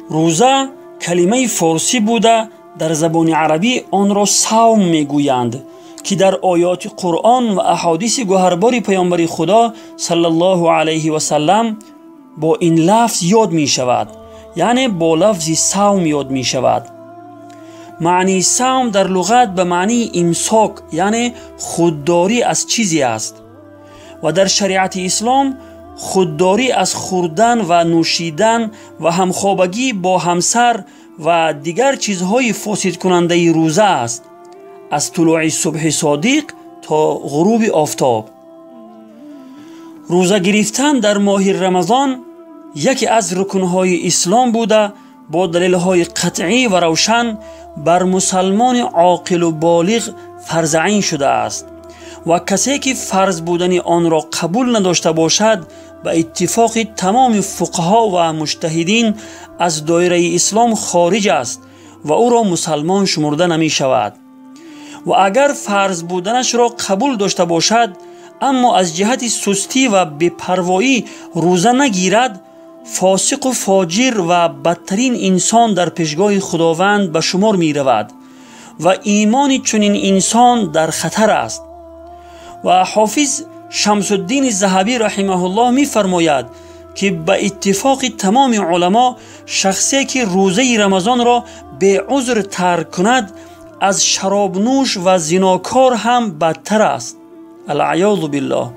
روزه کلمه فارسی بوده، در زبان عربی آن را صوم میگویند که در آیات قرآن و احادیث گوهربار پیامبر خدا صلی الله علیه و سلم با این لفظ یاد می شود، یعنی با لفظ صوم یاد می شود. معنی صوم در لغت به معنی امساک، یعنی خودداری از چیزی است و در شریعت اسلام خودداری از خوردن و نوشیدن و همخوابگی با همسر و دیگر چیزهای فاسد کننده روزه است، از طلوع صبح صادق تا غروب آفتاب. روزه گرفتن در ماه رمضان یکی از رکنهای اسلام بوده، با دلیل‌های قطعی و روشن بر مسلمان عاقل و بالغ فرض عین شده است و کسی که فرض بودن آن را قبول نداشته باشد به اتفاق تمام فقها و مجتهدین از دایره اسلام خارج است و او را مسلمان شمرده نمی شود. و اگر فرض بودنش را قبول داشته باشد اما از جهت سستی و بی‌پروایی روزه نگیرد، فاسق و فاجر و بدترین انسان در پیشگاه خداوند به شمار می رود و ایمان چنین انسان در خطر است. و حافظ شمس الدین ذهبی رحمه الله می فرماید که به اتفاق تمام علما شخصی که روزه رمضان را به عذر ترک کند از شراب نوش و زناکار هم بدتر است. العیاذ بالله.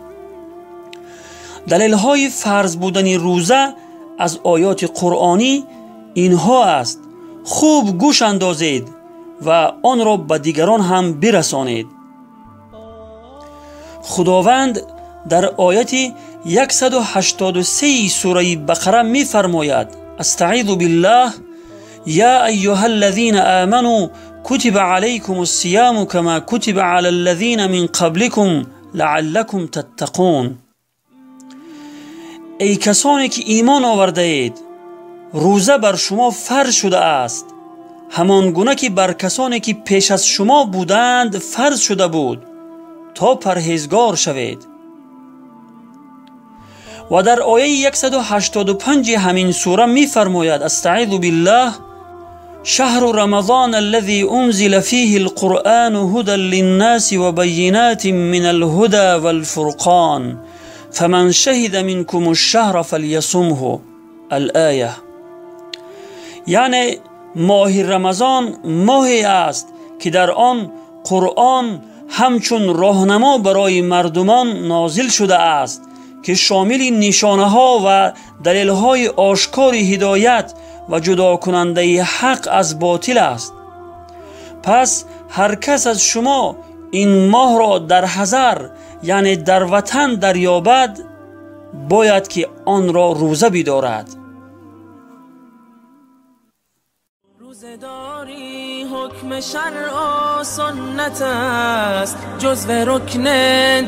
دلیل های فرض بودن روزه از آیات قرآنی اینها است: خوب گوش اندازید و آن را به دیگران هم برسانید. خداوند در آیت 183 سوره بقره می فرماید: استعیذ بالله یا ایها الذین آمنوا کتب علیکم الصیام کما کتب علی الذین من قبلکم لعلکم تتقون. ای کسانی که ایمان آورده اید، روزه بر شما فرض شده است همان گونه که بر کسانی که پیش از شما بودند فرض شده بود تا پرهیزگار شوید. و در آیه 185 همین سوره می فرماید: استعیذ بالله شهر رمضان الذي انزل فيه القرآن هدى للناس وبينات من الهدى والفرقان فمن شهد منكم الشهر فليصمه. الآیه. یعنی ماه رمضان ماهی است که در آن قرآن همچون راهنما برای مردمان نازل شده است که شامل نشانه ها و دلیل های آشکار هدایت و جدا کننده حق از باطل است. پس هر کس از شما این ماه را در حضر، یعنی در وطن دریابد، باید که آن را روزه بدارد. روزه‌داری حکم شرع و سنت است، جزو رکن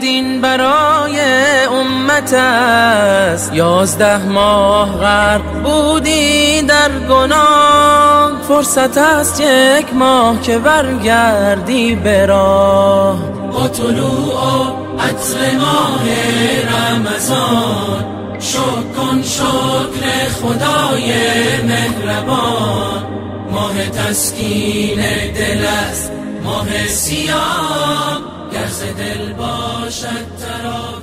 دین برای امت است. 11 ماه غرق بودی در گناه، فرصت است 1 ماه که برگردی به راه. با طلوع عطر ماه رمضان شکر کن شکر خدای مهربان. ماه تسکین دل است، ماه سیام، گر ز دل باشد تراویح